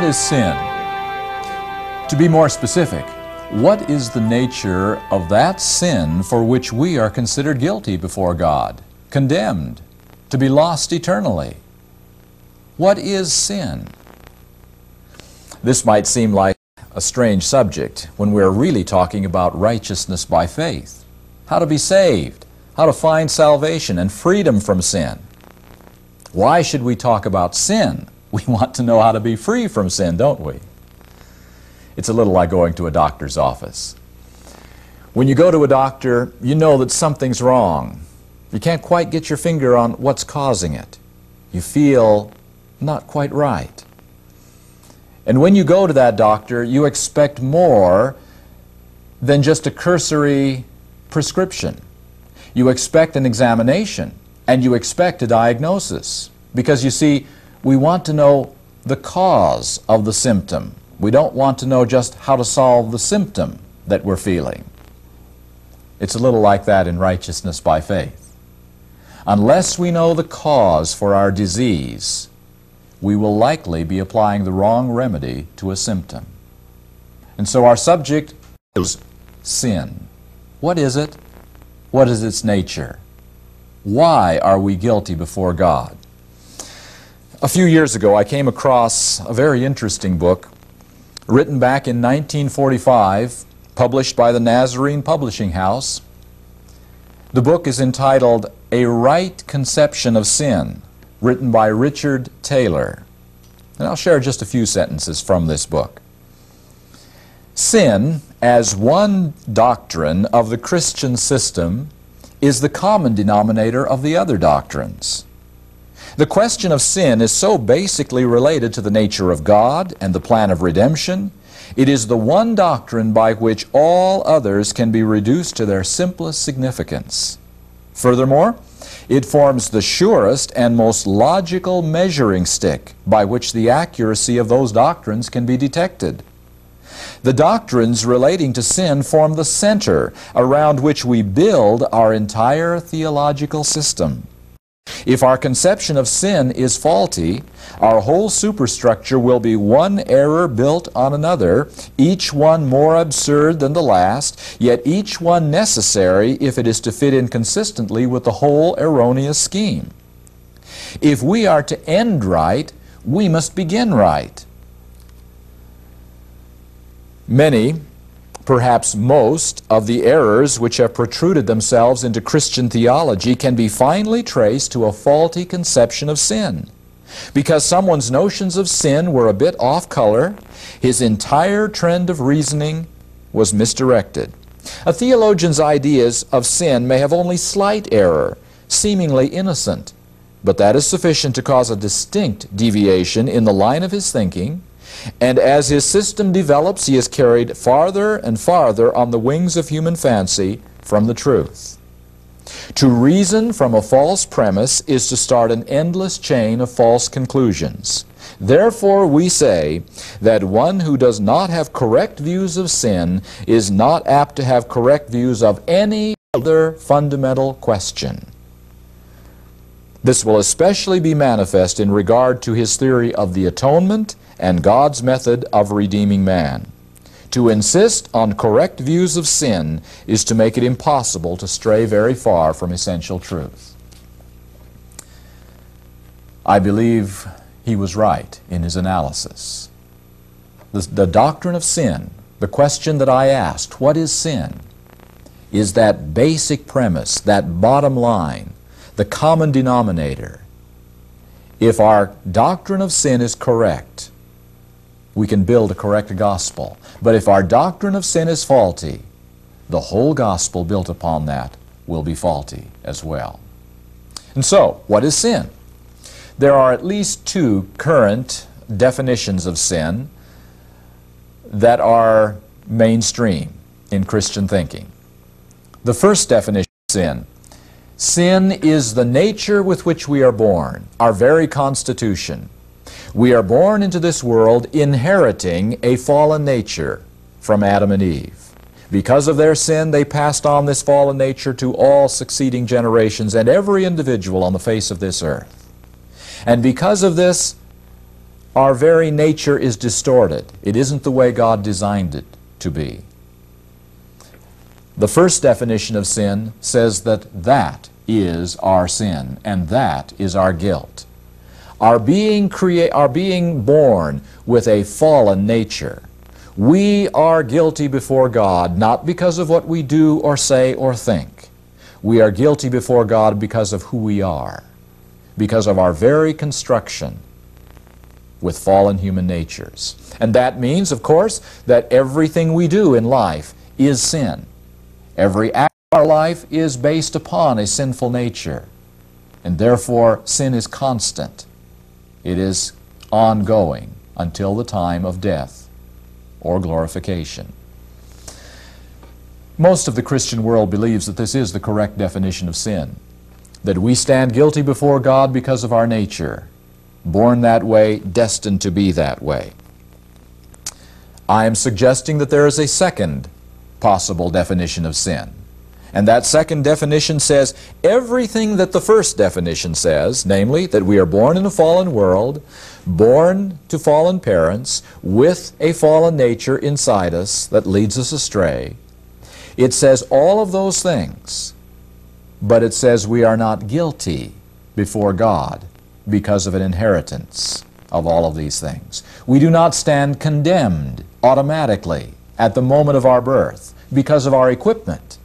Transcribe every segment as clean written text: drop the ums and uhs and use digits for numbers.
What is sin? To be more specific, what is the nature of that sin for which we are considered guilty before God, condemned, to be lost eternally? What is sin? This might seem like a strange subject when we're really talking about righteousness by faith, how to be saved, how to find salvation and freedom from sin. Why should we talk about sin? We want to know how to be free from sin, don't we? It's a little like going to a doctor's office. When you go to a doctor, you know that something's wrong. You can't quite get your finger on what's causing it. You feel not quite right. And when you go to that doctor, you expect more than just a cursory prescription. You expect an examination, and you expect a diagnosis. Because you see, we want to know the cause of the symptom. We don't want to know just how to solve the symptom that we're feeling. It's a little like that in righteousness by faith. Unless we know the cause for our disease, we will likely be applying the wrong remedy to a symptom. And so our subject is sin. What is it? What is its nature? Why are we guilty before God? A few years ago, I came across a very interesting book written back in 1945, published by the Nazarene Publishing House. The book is entitled A Right Conception of Sin, written by Richard Taylor. And I'll share just a few sentences from this book. Sin, as one doctrine of the Christian system, is the common denominator of the other doctrines. The question of sin is so basically related to the nature of God and the plan of redemption. It is the one doctrine by which all others can be reduced to their simplest significance. Furthermore, it forms the surest and most logical measuring stick by which the accuracy of those doctrines can be detected. The doctrines relating to sin form the center around which we build our entire theological system. If our conception of sin is faulty, our whole superstructure will be one error built on another, each one more absurd than the last, yet each one necessary if it is to fit in consistently with the whole erroneous scheme. If we are to end right, we must begin right. Many, perhaps most, of the errors which have protruded themselves into Christian theology can be finally traced to a faulty conception of sin. Because someone's notions of sin were a bit off color, his entire trend of reasoning was misdirected. A theologian's ideas of sin may have only slight error, seemingly innocent, but that is sufficient to cause a distinct deviation in the line of his thinking. And as his system develops, he is carried farther and farther on the wings of human fancy from the truth. To reason from a false premise is to start an endless chain of false conclusions. Therefore, we say that one who does not have correct views of sin is not apt to have correct views of any other fundamental question. This will especially be manifest in regard to his theory of the atonement and God's method of redeeming man. To insist on correct views of sin is to make it impossible to stray very far from essential truth. I believe he was right in his analysis. The doctrine of sin, the question that I asked, what is sin, is that basic premise, that bottom line, the common denominator. If our doctrine of sin is correct, we can build a correct gospel. But if our doctrine of sin is faulty, the whole gospel built upon that will be faulty as well. And so, what is sin? There are at least two current definitions of sin that are mainstream in Christian thinking. The first definition of sin: sin is the nature with which we are born, our very constitution. We are born into this world inheriting a fallen nature from Adam and Eve. Because of their sin, they passed on this fallen nature to all succeeding generations and every individual on the face of this earth. And because of this, our very nature is distorted. It isn't the way God designed it to be. The first definition of sin says that that is our sin, and that is our guilt. Our being born with a fallen nature. We are guilty before God, not because of what we do or say or think. We are guilty before God because of who we are, because of our very construction with fallen human natures. And that means, of course, that everything we do in life is sin. Every act of our life is based upon a sinful nature, and therefore sin is constant. It is ongoing until the time of death or glorification. Most of the Christian world believes that this is the correct definition of sin, that we stand guilty before God because of our nature, born that way, destined to be that way. I am suggesting that there is a second possible definition of sin. And that second definition says everything that the first definition says, namely that we are born in a fallen world, born to fallen parents, with a fallen nature inside us that leads us astray. It says all of those things, but it says we are not guilty before God because of an inheritance of all of these things. We do not stand condemned automatically at the moment of our birth because of our equipment,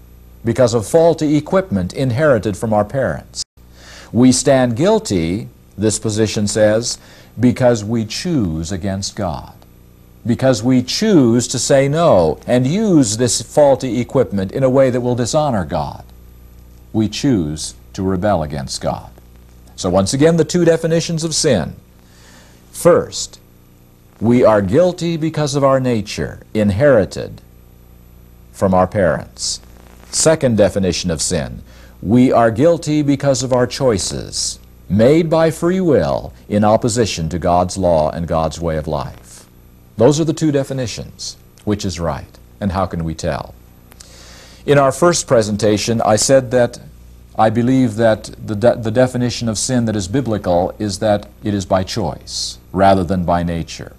because of faulty equipment inherited from our parents. We stand guilty, this position says, because we choose against God, because we choose to say no and use this faulty equipment in a way that will dishonor God. We choose to rebel against God. So once again, the two definitions of sin. First, we are guilty because of our nature, inherited from our parents. Second definition of sin, we are guilty because of our choices, made by free will in opposition to God's law and God's way of life. Those are the two definitions. Which is right, and how can we tell? In our first presentation, I said that I believe that the definition of sin that is biblical is that it is by choice rather than by nature.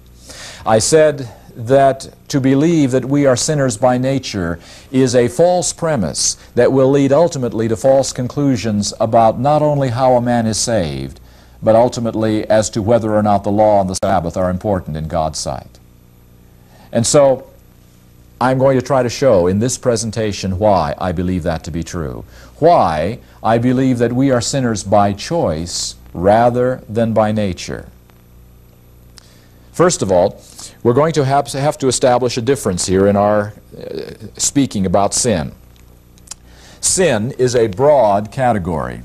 I said that to believe that we are sinners by nature is a false premise that will lead ultimately to false conclusions about not only how a man is saved, but ultimately as to whether or not the law and the Sabbath are important in God's sight. And so I'm going to try to show in this presentation why I believe that to be true. Why I believe that we are sinners by choice rather than by nature. First of all, we're going to have to establish a difference here in our speaking about sin. Sin is a broad category.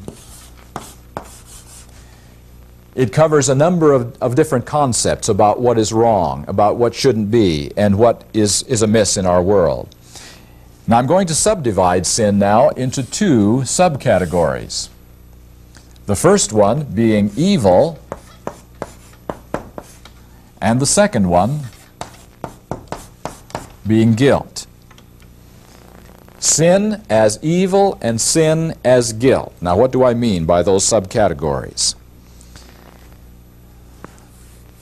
It covers a number of different concepts about what is wrong, about what shouldn't be, and what is amiss in our world. Now I'm going to subdivide sin now into two subcategories. The first one being evil, and the second one being guilt. Sin as evil and sin as guilt. Now what do I mean by those subcategories?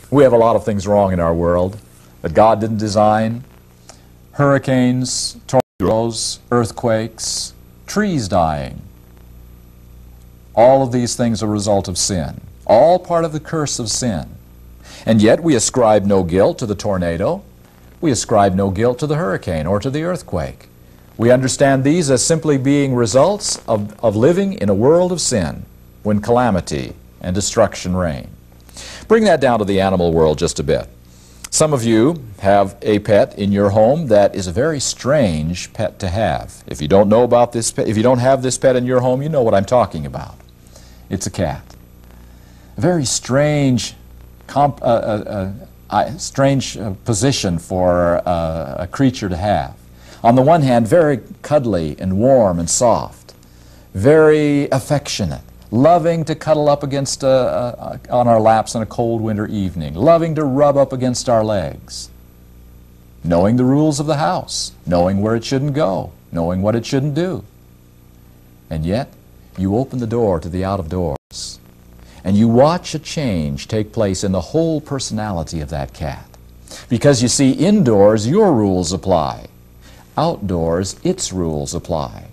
We have a lot of things wrong in our world that God didn't design. Hurricanes, tornadoes, earthquakes, trees dying. All of these things are a result of sin. All part of the curse of sin. And yet we ascribe no guilt to the tornado. We ascribe no guilt to the hurricane or to the earthquake. We understand these as simply being results of living in a world of sin when calamity and destruction reign. Bring that down to the animal world just a bit. Some of you have a pet in your home that is a very strange pet to have. If you don't know about this pet, if you don't have this pet in your home, you know what I'm talking about. It's a cat. A very strange position for a creature to have. On the one hand, very cuddly and warm and soft, very affectionate, loving to cuddle up against on our laps on a cold winter evening, loving to rub up against our legs, knowing the rules of the house, knowing where it shouldn't go, knowing what it shouldn't do. And yet, you open the door to the out of doors, And you watch a change take place in the whole personality of that cat. Because you see, indoors your rules apply. Outdoors its rules apply.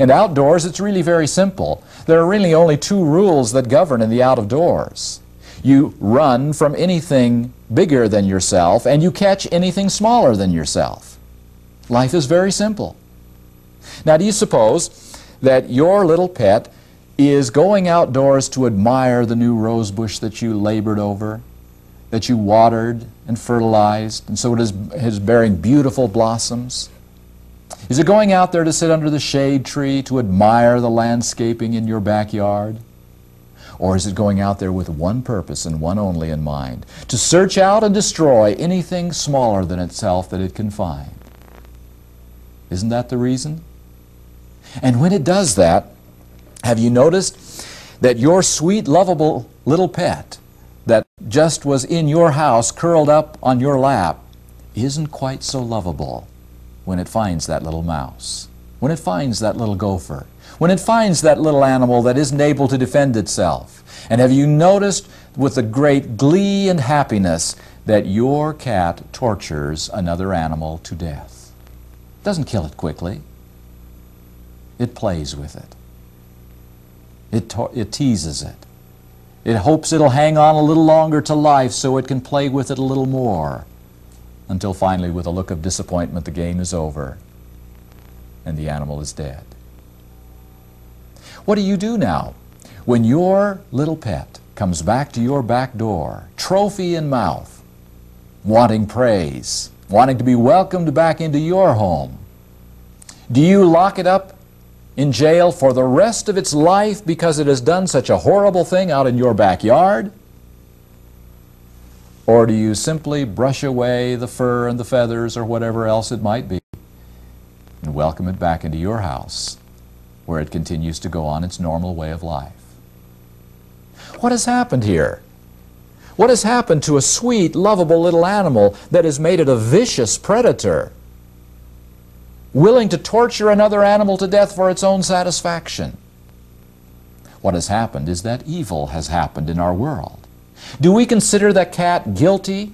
And outdoors it's really very simple. There are really only two rules that govern in the out of doors. You run from anything bigger than yourself, and you catch anything smaller than yourself. Life is very simple. Now, do you suppose that your little pet is going outdoors to admire the new rose bush that you labored over, that you watered and fertilized, and so it is bearing beautiful blossoms? Is it going out there to sit under the shade tree to admire the landscaping in your backyard? Or is it going out there with one purpose and one only in mind, to search out and destroy anything smaller than itself that it can find? Isn't that the reason? And when it does that, have you noticed that your sweet, lovable little pet that just was in your house, curled up on your lap, isn't quite so lovable when it finds that little mouse, when it finds that little gopher, when it finds that little animal that isn't able to defend itself? And have you noticed with a great glee and happiness that your cat tortures another animal to death? Doesn't kill it quickly. It plays with it. It teases it. It hopes it'll hang on a little longer to life so it can play with it a little more, until finally, with a look of disappointment, the game is over and the animal is dead. What do you do now when your little pet comes back to your back door, trophy in mouth, wanting praise, wanting to be welcomed back into your home? Do you lock it up in jail for the rest of its life because it has done such a horrible thing out in your backyard? Or do you simply brush away the fur and the feathers or whatever else it might be and welcome it back into your house, where it continues to go on its normal way of life? What has happened here? What has happened to a sweet, lovable little animal that has made it a vicious predator, willing to torture another animal to death for its own satisfaction? What has happened is that evil has happened in our world. Do we consider that cat guilty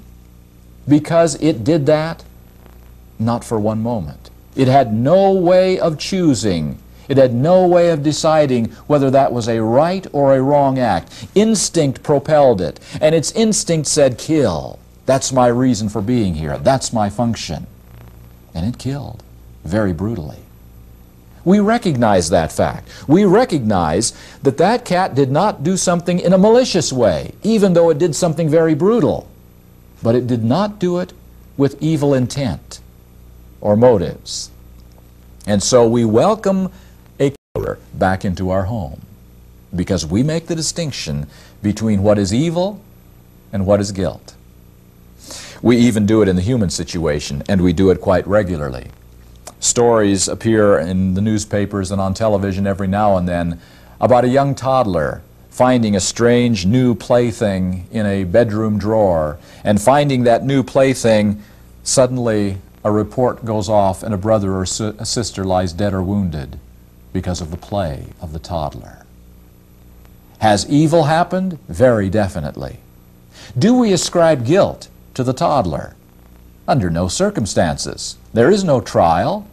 because it did that? Not for one moment. It had no way of choosing. It had no way of deciding whether that was a right or a wrong act. Instinct propelled it, and its instinct said, kill. That's my reason for being here. That's my function. And it killed very brutally. We recognize that fact. We recognize that that cat did not do something in a malicious way, even though it did something very brutal. But it did not do it with evil intent or motives. And so we welcome a killer back into our home because we make the distinction between what is evil and what is guilt. We even do it in the human situation, and we do it quite regularly. Stories appear in the newspapers and on television every now and then about a young toddler finding a strange new plaything in a bedroom drawer, and finding that new plaything, suddenly a report goes off and a brother or a sister lies dead or wounded because of the play of the toddler. Has evil happened? Very definitely. Do we ascribe guilt to the toddler? Under no circumstances. There is no trial.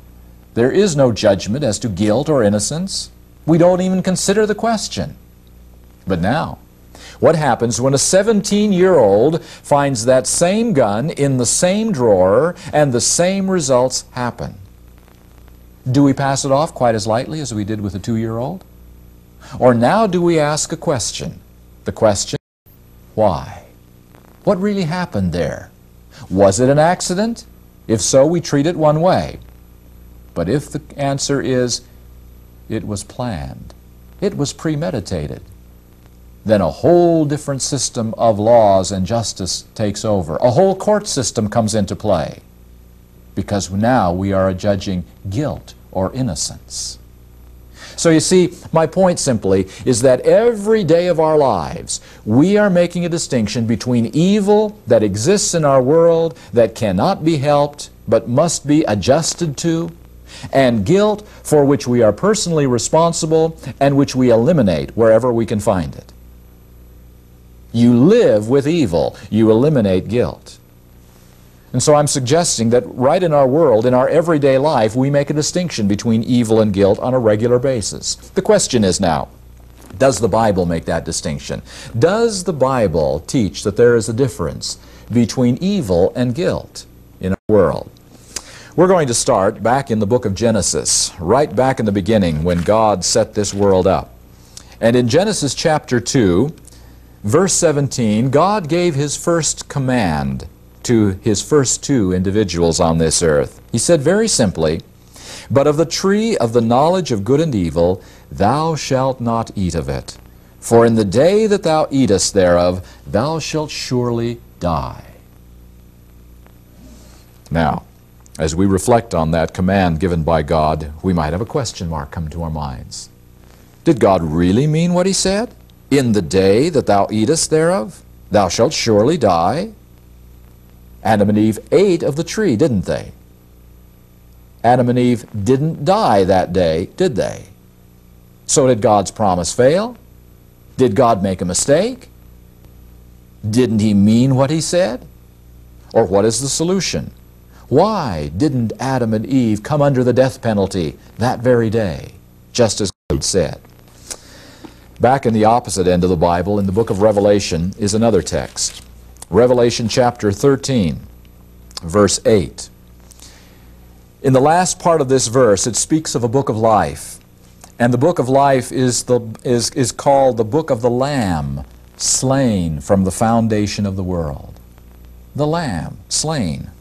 There is no judgment as to guilt or innocence. We don't even consider the question. But now, what happens when a 17-year-old finds that same gun in the same drawer and the same results happen? Do we pass it off quite as lightly as we did with a 2-year-old? Or now do we ask a question? The question, why? What really happened there? Was it an accident? If so, we treat it one way. But if the answer is, it was planned, it was premeditated, then a whole different system of laws and justice takes over. A whole court system comes into play, because now we are judging guilt or innocence. So you see, my point simply is that every day of our lives, we are making a distinction between evil that exists in our world that cannot be helped but must be adjusted to, and guilt for which we are personally responsible and which we eliminate wherever we can find it. You live with evil. You eliminate guilt. And so I'm suggesting that right in our world, in our everyday life, we make a distinction between evil and guilt on a regular basis. The question is now, does the Bible make that distinction? Does the Bible teach that there is a difference between evil and guilt in our world? We're going to start back in the book of Genesis, right back in the beginning when God set this world up. And in Genesis chapter 2, verse 17, God gave His first command to His first two individuals on this earth. He said very simply, "But of the tree of the knowledge of good and evil, thou shalt not eat of it. For in the day that thou eatest thereof, thou shalt surely die." Now, as we reflect on that command given by God, we might have a question mark come to our minds. Did God really mean what He said? In the day that thou eatest thereof, thou shalt surely die? Adam and Eve ate of the tree, didn't they? Adam and Eve didn't die that day, did they? So did God's promise fail? Did God make a mistake? Didn't He mean what He said? Or what is the solution? Why didn't Adam and Eve come under the death penalty that very day, just as God said? Back in the opposite end of the Bible, in the book of Revelation, is another text. Revelation chapter 13, verse 8. In the last part of this verse, it speaks of a book of life. And the book of life is called the book of the Lamb, slain from the foundation of the world. The Lamb, slain